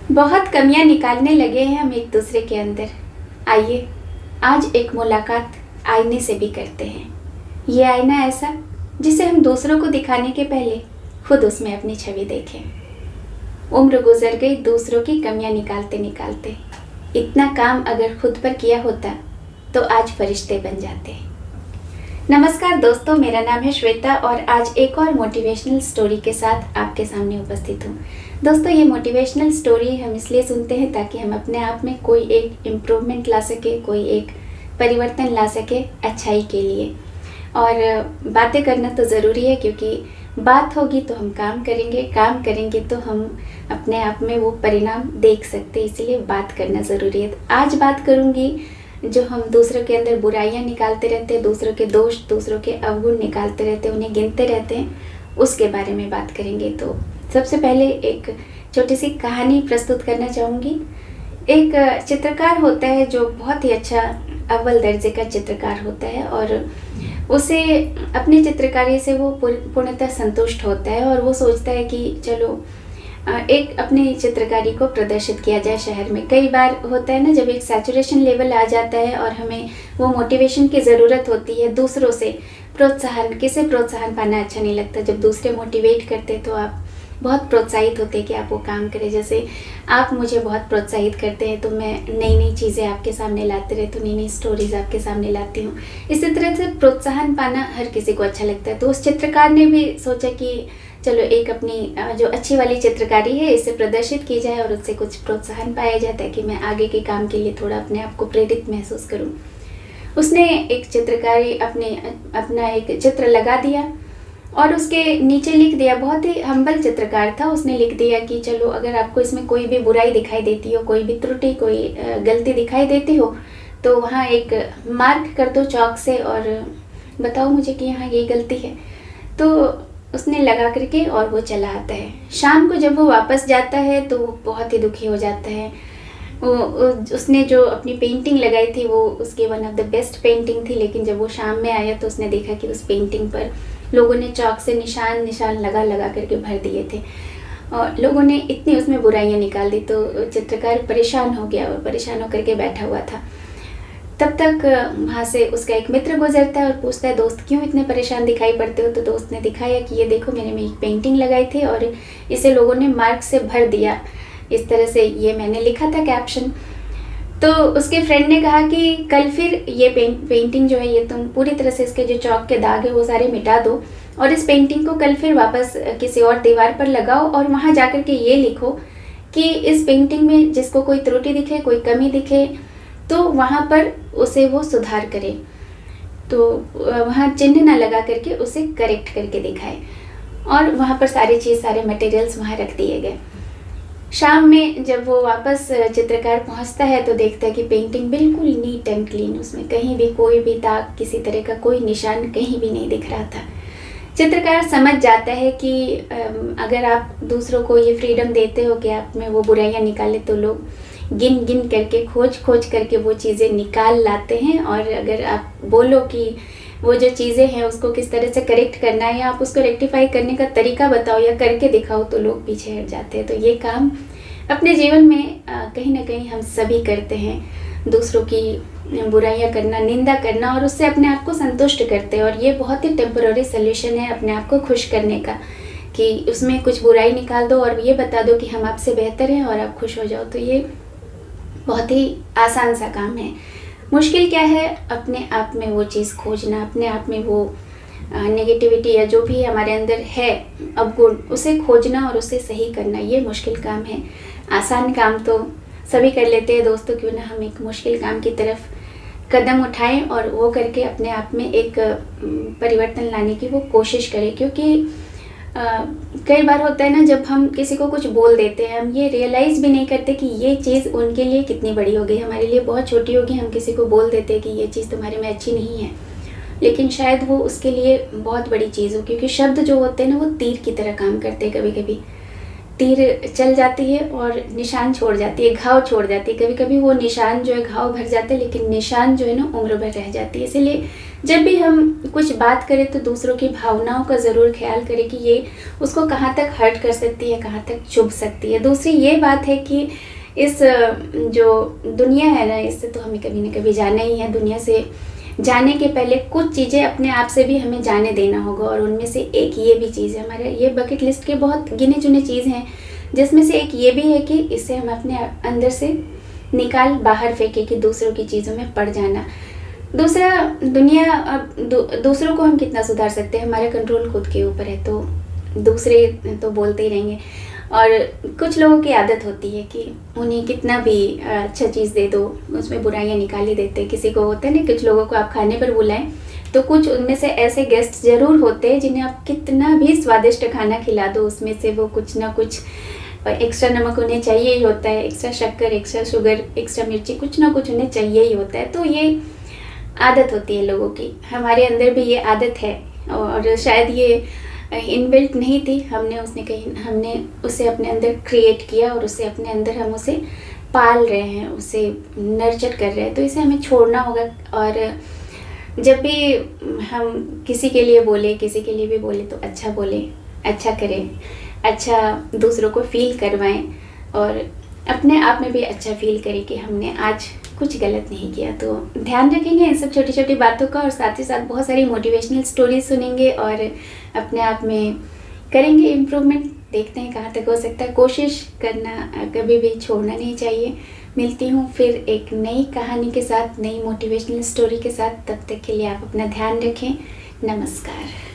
बहुत कमियां निकालने लगे हैं हम एक दूसरे के अंदर। आइए आज एक मुलाकात आईने से भी करते हैं। ये आईना ऐसा जिसे हम दूसरों को दिखाने के पहले खुद उसमें अपनी छवि देखें। उम्र गुजर गई दूसरों की कमियां निकालते निकालते। इतना काम अगर खुद पर किया होता तो आज फरिश्ते बन जाते। नमस्कार दोस्तों, मेरा नाम है श्वेता और आज एक और मोटिवेशनल स्टोरी के साथ आपके सामने उपस्थित हूँ। दोस्तों, ये मोटिवेशनल स्टोरी हम इसलिए सुनते हैं ताकि हम अपने आप में कोई एक इम्प्रूवमेंट ला सके, कोई एक परिवर्तन ला सके अच्छाई के लिए। और बातें करना तो ज़रूरी है, क्योंकि बात होगी तो हम काम करेंगे, काम करेंगे तो हम अपने आप में वो परिणाम देख सकते हैं। इसलिए बात करना ज़रूरी है। आज बात करूँगी जो हम दूसरों के अंदर बुराइयां निकालते रहते हैं, दूसरों के दोष, दूसरों के अवगुण निकालते रहते हैं, उन्हें गिनते रहते हैं, उसके बारे में बात करेंगे। तो सबसे पहले एक छोटी सी कहानी प्रस्तुत करना चाहूँगी। एक चित्रकार होता है जो बहुत ही अच्छा अव्वल दर्जे का चित्रकार होता है और उसे अपनी चित्रकारी से वो पूर्णतः संतुष्ट होता है और वो सोचता है कि चलो एक अपनी चित्रकारी को प्रदर्शित किया जाए शहर में। कई बार होता है ना, जब एक सैचुरेशन लेवल आ जाता है और हमें वो मोटिवेशन की ज़रूरत होती है, दूसरों से प्रोत्साहन, किसे प्रोत्साहन पाना अच्छा नहीं लगता। जब दूसरे मोटिवेट करते तो आप बहुत प्रोत्साहित होते हैं कि आप वो काम करें। जैसे आप मुझे बहुत प्रोत्साहित करते हैं तो मैं नई नई चीज़ें आपके सामने लाते रहती हूँ, नई नई स्टोरीज़ आपके सामने लाती हूँ। इसी तरह से प्रोत्साहन पाना हर किसी को अच्छा लगता है। तो उस चित्रकार ने भी सोचा कि चलो एक अपनी जो अच्छी वाली चित्रकारी है इसे प्रदर्शित की जाए और उससे कुछ प्रोत्साहन पाया जाए ताकि मैं आगे के काम के लिए थोड़ा अपने आप को प्रेरित महसूस करूं। उसने एक चित्रकारी अपना एक चित्र लगा दिया और उसके नीचे लिख दिया, बहुत ही हम्बल चित्रकार था, उसने लिख दिया कि चलो अगर आपको इसमें कोई भी बुराई दिखाई देती हो, कोई भी त्रुटि, कोई गलती दिखाई देती हो तो वहाँ एक मार्क कर दो चौक से और बताओ मुझे कि यहाँ ये गलती है। तो उसने लगा करके और वो चला आता है। शाम को जब वो वापस जाता है तो वो बहुत ही दुखी हो जाता है। उसने जो अपनी पेंटिंग लगाई थी वो उसकी one of the best painting थी, लेकिन जब वो शाम में आया तो उसने देखा कि उस पेंटिंग पर लोगों ने चौक से निशान निशान लगा लगा करके भर दिए थे और लोगों ने इतनी उसमें बुराइयां निकाल दी। तो चित्रकार परेशान हो गया और परेशान होकर के बैठा हुआ था। तब तक वहाँ से उसका एक मित्र गुजरता है और पूछता है, दोस्त क्यों इतने परेशान दिखाई पड़ते हो? तो दोस्त ने दिखाया कि ये देखो, मैंने एक पेंटिंग लगाई थी और इसे लोगों ने मार्क से भर दिया, इस तरह से ये मैंने लिखा था कैप्शन। तो उसके फ्रेंड ने कहा कि कल फिर ये पेंटिंग जो है ये तुम पूरी तरह से इसके जो चौक के दाग है वो सारे मिटा दो और इस पेंटिंग को कल फिर वापस किसी और दीवार पर लगाओ और वहाँ जा कर के ये लिखो कि इस पेंटिंग में जिसको कोई त्रुटि दिखे, कोई कमी दिखे तो वहाँ पर उसे वो सुधार करे। तो वहाँ चिन्ह ना लगा करके उसे करेक्ट करके दिखाए और वहाँ पर सारे मटेरियल्स वहाँ रख दिए गए। शाम में जब वो वापस चित्रकार पहुँचता है तो देखता है कि पेंटिंग बिल्कुल नीट एंड क्लीन, उसमें कहीं भी कोई भी दाग, किसी तरह का कोई निशान कहीं भी नहीं दिख रहा था। चित्रकार समझ जाता है कि अगर आप दूसरों को ये फ्रीडम देते हो कि आप में वो बुराइयाँ निकाले तो लोग गिन गिन करके, खोज खोज करके वो चीज़ें निकाल लाते हैं। और अगर आप बोलो कि वो जो चीज़ें हैं उसको किस तरह से करेक्ट करना है या आप उसको रेक्टिफाई करने का तरीका बताओ या करके दिखाओ तो लोग पीछे हट जाते हैं। तो ये काम अपने जीवन में कहीं ना कहीं हम सभी करते हैं, दूसरों की बुराइयां करना, निंदा करना और उससे अपने आप को संतुष्ट करते हैं। और ये बहुत ही टेम्पररी सोल्यूशन है अपने आप को खुश करने का कि उसमें कुछ बुराई निकाल दो और ये बता दो कि हम आपसे बेहतर हैं और आप खुश हो जाओ। तो ये बहुत ही आसान सा काम है। मुश्किल क्या है? अपने आप में वो चीज़ खोजना, अपने आप में वो नेगेटिविटी या जो भी हमारे अंदर है अवगुण, उसे खोजना और उसे सही करना, ये मुश्किल काम है। आसान काम तो सभी कर लेते हैं दोस्तों, क्यों ना हम एक मुश्किल काम की तरफ कदम उठाएं और वो करके अपने आप में एक परिवर्तन लाने की वो कोशिश करें। क्योंकि कई बार होता है ना, जब हम किसी को कुछ बोल देते हैं, हम ये रियलाइज़ भी नहीं करते कि ये चीज़ उनके लिए कितनी बड़ी हो गई, हमारे लिए बहुत छोटी होगी। हम किसी को बोल देते हैं कि ये चीज़ तुम्हारे में अच्छी नहीं है, लेकिन शायद वो उसके लिए बहुत बड़ी चीज़ हो। क्योंकि शब्द जो होते हैं ना वो तीर की तरह काम करते हैं। कभी कभी तीर चल जाती है और निशान छोड़ जाती है, घाव छोड़ जाती है। कभी कभी वो निशान जो है घाव भर जाता है, लेकिन निशान जो है ना उम्र भर रह जाती है। इसीलिए जब भी हम कुछ बात करें तो दूसरों की भावनाओं का ज़रूर ख्याल करें कि ये उसको कहाँ तक हर्ट कर सकती है, कहाँ तक चुभ सकती है। दूसरी ये बात है कि इस जो दुनिया है ना, इससे तो हमें कभी ना कभी जाना ही है। दुनिया से जाने के पहले कुछ चीज़ें अपने आप से भी हमें जाने देना होगा, और उनमें से एक ये भी चीज़ है। हमारे ये बकेट लिस्ट के बहुत गिने चुने चीज़ हैं, जिसमें से एक ये भी है कि इसे हम अपने अंदर से निकाल बाहर फेंके कि दूसरों की चीज़ों में पड़ जाना। दूसरा, दुनिया दूसरों को हम कितना सुधार सकते हैं, हमारा कंट्रोल खुद के ऊपर है। तो दूसरे तो बोलते ही रहेंगे, और कुछ लोगों की आदत होती है कि उन्हें कितना भी अच्छा चीज़ दे दो उसमें बुराइयां निकाल ही देते हैं। किसी को होता है ना, कुछ लोगों को आप खाने पर बुलाएं तो कुछ उनमें से ऐसे गेस्ट ज़रूर होते हैं जिन्हें आप कितना भी स्वादिष्ट खाना खिला दो, उसमें से वो कुछ ना कुछ एक्स्ट्रा नमक उन्हें चाहिए ही होता है, एक्स्ट्रा शक्कर, एक्स्ट्रा शुगर, एक्स्ट्रा मिर्ची, कुछ ना कुछ उन्हें चाहिए ही होता है। तो ये आदत होती है लोगों की, हमारे अंदर भी ये आदत है, और शायद ये इनबिल्ट नहीं थी, हमने उसे अपने अंदर क्रिएट किया, और उसे अपने अंदर हम उसे पाल रहे हैं, उसे नर्चर कर रहे हैं। तो इसे हमें छोड़ना होगा। और जब भी हम किसी के लिए बोले, किसी के लिए भी बोले, तो अच्छा बोले, अच्छा करें, अच्छा दूसरों को फील करवाएं, और अपने आप में भी अच्छा फील करें कि हमने आज कुछ गलत नहीं किया। तो ध्यान रखेंगे इन सब छोटी छोटी बातों का, और साथ ही साथ बहुत सारी मोटिवेशनल स्टोरीज सुनेंगे और अपने आप में करेंगे इम्प्रूवमेंट। देखते हैं कहाँ तक हो सकता है। कोशिश करना कभी भी छोड़ना नहीं चाहिए। मिलती हूँ फिर एक नई कहानी के साथ, नई मोटिवेशनल स्टोरी के साथ। तब तक के लिए आप अपना ध्यान रखें। नमस्कार।